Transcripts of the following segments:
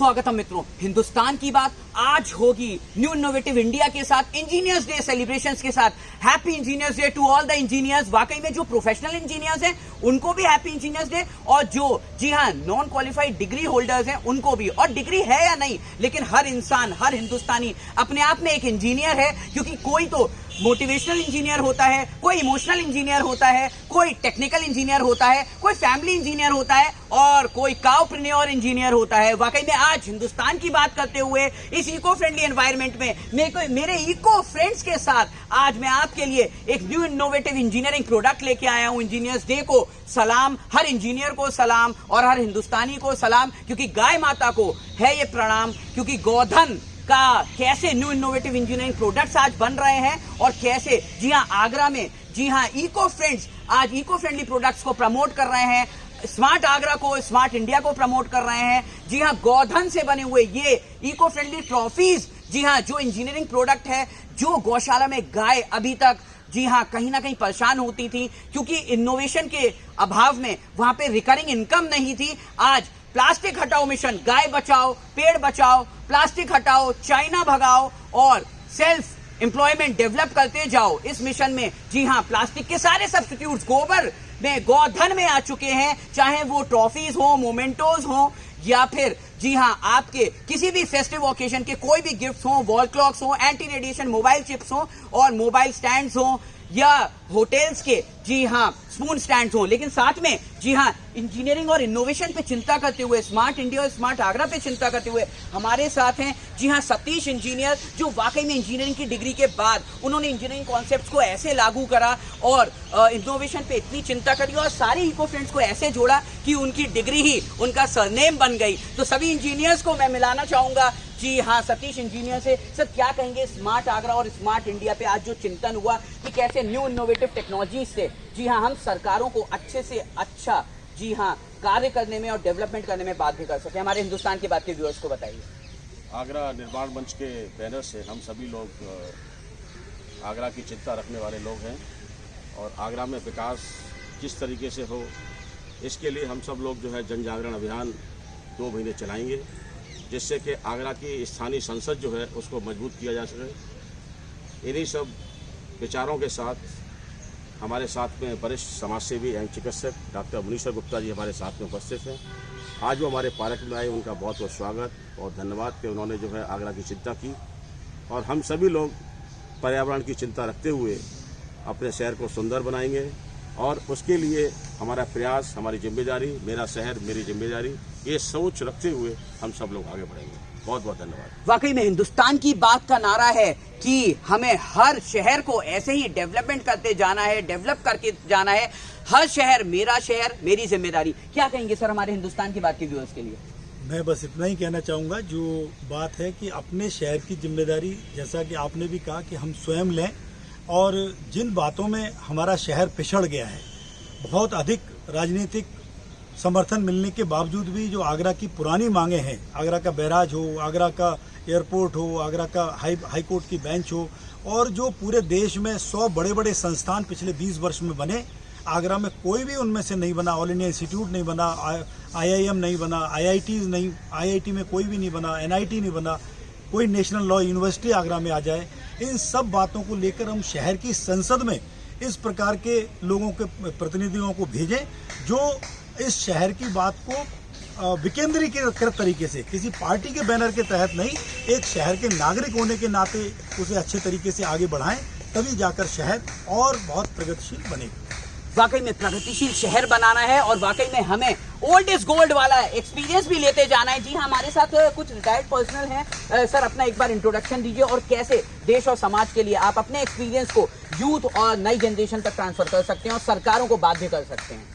स्वागतम मित्रों। हिंदुस्तान की बात आज होगी न्यू इनोवेटिव इंडिया के साथ, इंजीनियर्स डे सेलिब्रेशंस के साथ। Happy engineers day to all the engineers. वाकई में जो प्रोफेशनल इंजीनियर्स हैं उनको भी हैप्पी इंजीनियर्स डे, और जो जी हाँ नॉन क्वालिफाइड डिग्री होल्डर्स हैं उनको भी। और डिग्री है या नहीं, लेकिन हर इंसान, हर हिंदुस्तानी अपने आप में एक इंजीनियर है, क्योंकि कोई तो मोटिवेशनल इंजीनियर होता है, कोई इमोशनल इंजीनियर होता है, कोई टेक्निकल इंजीनियर होता है, कोई फैमिली इंजीनियर होता है, और कोई काउप्रेन्योर इंजीनियर होता है। वाकई में आज हिंदुस्तान की बात करते हुए इस इको फ्रेंडली एनवायरनमेंट में मेरे इको फ्रेंड्स के साथ आज मैं आपके लिए एक न्यू इनोवेटिव इंजीनियरिंग प्रोडक्ट लेके आया हूं। इंजीनियर्स डे को सलाम, हर इंजीनियर को सलाम और हर हिंदुस्तानी को सलाम, क्योंकि गाय माता को है ये प्रणाम। क्योंकि गोधन का कैसे न्यू इनोवेटिव इंजीनियरिंग प्रोडक्ट्स आज बन रहे हैं, और कैसे जी हाँ आगरा में जी हाँ इको फ्रेंड्स आज इको फ्रेंडली प्रोडक्ट्स को प्रमोट कर रहे हैं। स्मार्ट आगरा को, स्मार्ट इंडिया को प्रमोट कर रहे हैं। जी हाँ गोधन से बने हुए ये इको फ्रेंडली ट्रॉफीज, जी हाँ जो इंजीनियरिंग प्रोडक्ट है, जो गौशाला में गाय अभी तक जी हाँ कहीं ना कहीं परेशान होती थी क्योंकि इनोवेशन के अभाव में वहां पे रिकरिंग इनकम नहीं थी। आज प्लास्टिक हटाओ मिशन, गाय बचाओ, पेड़ बचाओ, प्लास्टिक हटाओ, चाइना भगाओ और सेल्फ एम्प्लॉयमेंट डेवलप करते जाओ। इस मिशन में जी हाँ प्लास्टिक के सारे सब्स्टिट्यूट्स गोबर में, गोधन में आ चुके हैं। चाहे वो ट्रॉफीज हो, मोमेंटोज हो, या फिर जी हाँ आपके किसी भी फेस्टिव ओकेजन के कोई भी गिफ्ट्स हो, वॉल क्लॉक्स हो, एंटी रेडिएशन मोबाइल चिप्स हो, और मोबाइल स्टैंड्स हो, या होटल्स के जी हाँ स्पून स्टैंड्स हो। लेकिन साथ में जी हाँ इंजीनियरिंग और इनोवेशन पे चिंता करते हुए, स्मार्ट इंडिया और स्मार्ट आगरा पे चिंता करते हुए हमारे साथ हैं जी हाँ सतीश इंजीनियर, जो वाकई में इंजीनियरिंग की डिग्री के बाद उन्होंने इंजीनियरिंग कॉन्सेप्ट्स को ऐसे लागू करा और इनोवेशन पे इतनी चिंता करी और सारे इको फ्रेंड्स को ऐसे जोड़ा कि उनकी डिग्री ही उनका सरनेम बन गई। तो सभी इंजीनियर्स को मैं मिलाना चाहूंगा जी हाँ सतीश इंजीनियर से। सर क्या कहेंगे स्मार्ट आगरा और स्मार्ट इंडिया पे आज जो चिंतन हुआ कि कैसे न्यू इनोवेटिव टेक्नोलॉजी से जी हाँ हम सरकारों को अच्छे से अच्छा जी हाँ कार्य करने में और डेवलपमेंट करने में बात भी कर सके, हमारे हिंदुस्तान की बात के व्यूअर्स को बताइए। आगरा निर्माण मंच के बैनर से हम सभी लोग आगरा की चिंता रखने वाले लोग हैं, और आगरा में विकास किस तरीके से हो इसके लिए हम सब लोग जो है जन जागरण अभियान 2 महीने चलाएंगे, जिससे कि आगरा की स्थानीय संसद जो है उसको मजबूत किया जा सके। इन्हीं सब विचारों के साथ हमारे साथ में वरिष्ठ समाजसेवी एवं चिकित्सक डॉक्टर मुनीश्वर गुप्ता जी हमारे साथ में उपस्थित हैं। आज वो हमारे पार्क में आए, उनका बहुत बहुत स्वागत और धन्यवाद कि उन्होंने जो है आगरा की चिंता की। और हम सभी लोग पर्यावरण की चिंता रखते हुए अपने शहर को सुंदर बनाएंगे, और उसके लिए हमारा प्रयास, हमारी जिम्मेदारी, मेरा शहर मेरी जिम्मेदारी, ये सोच रखते हुए हम सब लोग आगे बढ़ेंगे। बहुत बहुत धन्यवाद। वाकई में हिंदुस्तान की बात का नारा है कि हमें हर शहर को ऐसे ही डेवलपमेंट करते जाना है, डेवलप करके जाना है। हर शहर मेरा शहर मेरी जिम्मेदारी। क्या कहेंगे सर हमारे हिंदुस्तान की बात के व्यूअर्स के लिए? मैं बस इतना ही कहना चाहूँगा, जो बात है कि अपने शहर की जिम्मेदारी, जैसा कि आपने भी कहा कि हम स्वयं लें, और जिन बातों में हमारा शहर पिछड़ गया है, बहुत अधिक राजनीतिक समर्थन मिलने के बावजूद भी जो आगरा की पुरानी मांगे हैं, आगरा का बैराज हो, आगरा का एयरपोर्ट हो, आगरा का हाई कोर्ट की बेंच हो, और जो पूरे देश में 100 बड़े बड़े संस्थान पिछले 20 वर्ष में बने, आगरा में कोई भी उनमें से नहीं बना। ऑल इंडिया इंस्टीट्यूट नहीं बना, IIM नहीं बना, IITs नहीं, IIT में कोई भी नहीं बना, NIT नहीं बना, कोई नेशनल लॉ यूनिवर्सिटी आगरा में आ जाए। इन सब बातों को लेकर हम शहर की संसद में इस प्रकार के लोगों के प्रतिनिधियों को भेजें, जो इस शहर की बात को विकेंद्रीकृत तरीके से, किसी पार्टी के बैनर के तहत नहीं, एक शहर के नागरिक होने के नाते उसे अच्छे तरीके से आगे बढ़ाएं, तभी जाकर शहर और बहुत प्रगतिशील बनेगा। वाकई में प्रगतिशील शहर बनाना है, और वाकई में हमें ओल्ड इज गोल्ड वाला एक्सपीरियंस भी लेते जाना है। जी हाँ हमारे साथ कुछ रिटायर्ड पर्सनल हैं। सर अपना एक बार इंट्रोडक्शन दीजिए, और कैसे देश और समाज के लिए आप अपने एक्सपीरियंस को यूथ और नई जनरेशन तक ट्रांसफर कर सकते हैं और सरकारों को बाध्य कर सकते हैं।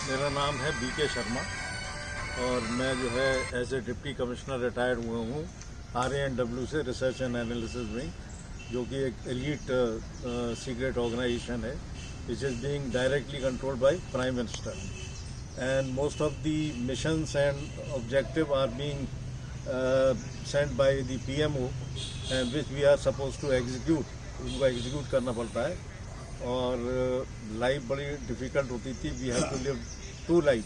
मेरा नाम है BK शर्मा, और मैं जो है as a deputy commissioner retired हुआ हूँ RANW से, रिसर्च एंड एनालिसिस विंग, जो कि एक एलीट सीक्रेट ऑर्गेनाइजेशन है, which is being directly controlled by prime minister, and most of the missions and objective are being sent by the PMO, and which we are suppose to execute, उनको execute करना पड़ता है। और life बड़ी difficult होती थी, we have to live 2 life,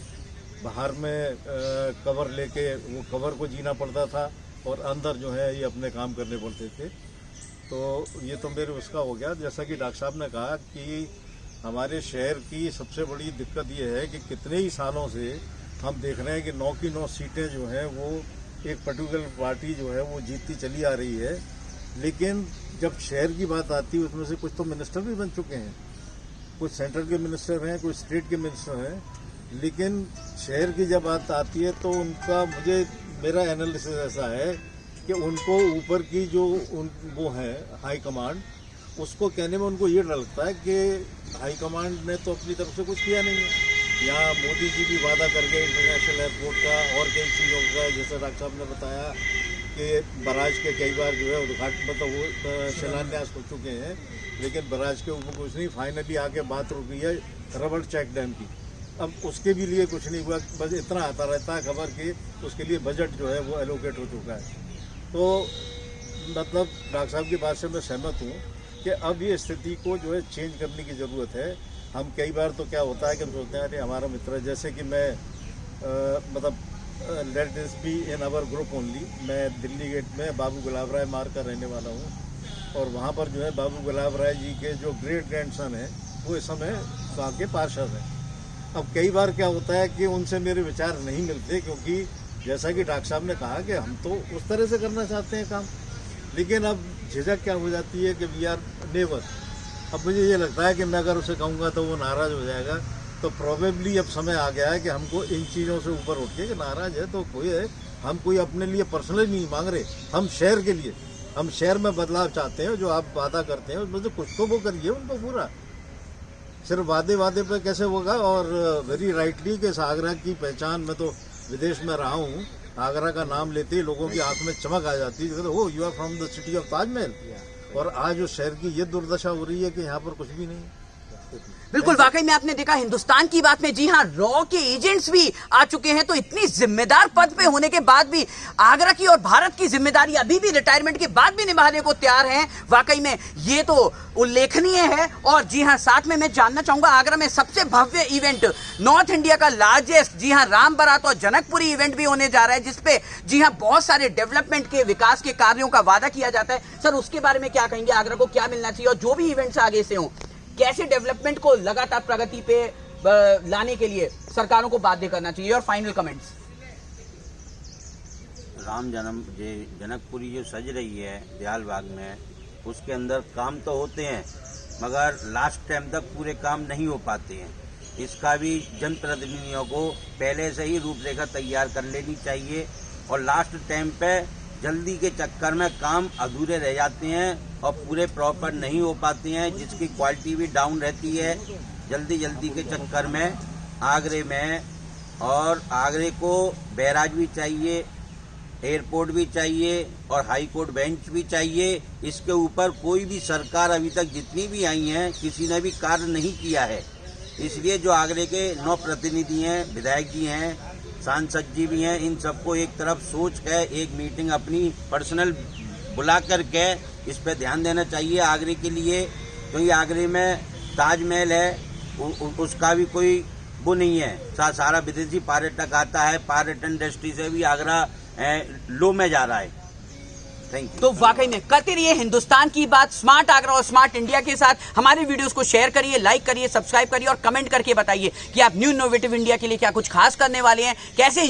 बाहर में कवर लेके वो कवर को जीना पड़ता था और अंदर जो है ये अपने काम करने पड़ते थे। तो ये तो मेरे उसका हो गया। जैसा कि डॉक्टर साहब ने कहा कि हमारे शहर की सबसे बड़ी दिक्कत ये है कि कितने ही सालों से हम देख रहे हैं कि 9 की 9 सीटें जो हैं वो एक पर्टिकुलर पार्टी जो है वो जीतती चली आ रही है, लेकिन जब शहर की बात आती है उसमें से कुछ तो मिनिस्टर भी बन चुके हैं, कुछ सेंट्रल के मिनिस्टर हैं, कुछ स्टेट के मिनिस्टर हैं, लेकिन शहर की जब बात आती है तो उनका मेरा एनालिसिस ऐसा है कि उनको ऊपर की जो वो है हाई कमांड, उसको कहने में उनको ये डर लगता है कि हाई कमांड ने तो अपनी तरफ से कुछ किया नहीं है। यहाँ मोदी जी भी वादा कर गए इंटरनेशनल एयरपोर्ट का और कई चीज़ों का, जैसे डॉक्टर साहब ने बताया कि बराज के कई बार जो है उद्घाटन मतलब वो शिलान्यास हो चुके हैं, लेकिन बराज के ऊपर कुछ नहीं। फाइनली आके बात रुक गई है रबड़ चेक डैम की। अब उसके भी लिए कुछ नहीं हुआ, बस इतना आता रहता है खबर कि उसके लिए बजट जो है वो एलोकेट हो चुका है। तो मतलब डॉक्टर साहब की बात से मैं सहमत हूँ कि अब ये स्थिति को जो है चेंज करने की ज़रूरत है। हम कई बार तो क्या होता है कि हम सोचते हैं अरे हमारा मित्र है, जैसे कि मैं मतलब let this be in our group only, मैं दिल्ली गेट में बाबू गुलाब राय मार्ग का रहने वाला हूँ और वहाँ पर जो है बाबू गुलाब राय जी के जो ग्रेट ग्रैंडसन हैं वो इस समय वहाँ के पार्षद हैं। अब कई बार क्या होता है कि उनसे मेरे विचार नहीं मिलते, क्योंकि जैसा कि डॉक्टर साहब ने कहा कि हम तो उस तरह से करना चाहते हैं काम, लेकिन अब झिझक क्या हो जाती है कि वी आर नेवर। अब मुझे ये लगता है कि मैं अगर उसे कहूँगा तो वो नाराज़ हो जाएगा, तो प्रोबेबली अब समय आ गया है कि हमको इन चीज़ों से ऊपर उठ के कि नाराज़ है तो कोई है, हम कोई अपने लिए पर्सनली नहीं मांग रहे, हम शहर के लिए, हम शहर में बदलाव चाहते हैं। जो आप वादा करते हैं उसमें से कुछ तो वो करिए उनको पूरा, सिर्फ वादे पे कैसे होगा। और वेरी राइटली कि आगरा की पहचान, मैं तो विदेश में रहा हूँ, आगरा का नाम लेते ही लोगों की आंख में चमक आ जाती है, हो you are from the city of Taj Mahal. और आज उस शहर की ये दुर्दशा हो रही है कि यहाँ पर कुछ भी नहीं है। बिल्कुल, वाकई में आपने देखा हिंदुस्तान की बात में, जी हाँ, रॉ के एजेंट्स भी आ चुके हैं। तो इतनी जिम्मेदार पद पे होने के बाद भी आगरा की और भारत की जिम्मेदारी अभी भी रिटायरमेंट के बाद भी निभाने को तैयार हैं। वाकई में ये तो उल्लेखनीय है। और जी हाँ, साथ में मैं जानना चाहूंगा, आगरा में सबसे भव्य इवेंट, नॉर्थ इंडिया का लार्जेस्ट, जी हाँ, राम बारात और जनकपुरी इवेंट भी होने जा रहा है, जिसपे जी हाँ बहुत सारे डेवलपमेंट के, विकास के कार्यों का वादा किया जाता है। सर, उसके बारे में क्या कहेंगे? आगरा को क्या मिलना चाहिए और जो भी इवेंट्स आगे से हों, कैसे डेवलपमेंट को लगातार प्रगति पे लाने के लिए सरकारों को बाध्य करना चाहिए? और फाइनल कमेंट्स। राम जन्म जनकपुरी जो सज रही है दयाल बाग में, उसके अंदर काम तो होते हैं मगर लास्ट टाइम तक पूरे काम नहीं हो पाते हैं। इसका भी जनप्रतिनिधियों को पहले से ही रूपरेखा तैयार कर लेनी चाहिए और लास्ट टाइम पे जल्दी के चक्कर में काम अधूरे रह जाते हैं और पूरे प्रॉपर नहीं हो पाते हैं, जिसकी क्वालिटी भी डाउन रहती है जल्दी के चक्कर में आगरे में। और आगरे को बैराज भी चाहिए, एयरपोर्ट भी चाहिए और हाई कोर्ट बेंच भी चाहिए। इसके ऊपर कोई भी सरकार अभी तक जितनी भी आई हैं किसी ने भी कार्य नहीं किया है। इसलिए जो आगरे के 9 प्रतिनिधि हैं, विधायक जी हैं, सांसद जी भी हैं, इन सबको एक तरफ सोच के एक मीटिंग अपनी पर्सनल बुला करके इस पे ध्यान देना चाहिए आगरे के लिए। क्योंकि आगरे में ताजमहल है, उसका भी कोई वो नहीं है। सारा विदेशी पर्यटक आता है, पर्यटन इंडस्ट्री से भी आगरा लो में जा रहा है। Thank you. तो वाकई में करते रहिए हिंदुस्तान की बात, स्मार्ट आगरा और स्मार्ट इंडिया के साथ। हमारे वीडियोस को शेयर करिए, लाइक करिए, सब्सक्राइब करिए और कमेंट करके बताइए कि आप न्यू इनोवेटिव इंडिया के लिए क्या कुछ खास करने वाले हैं, कैसे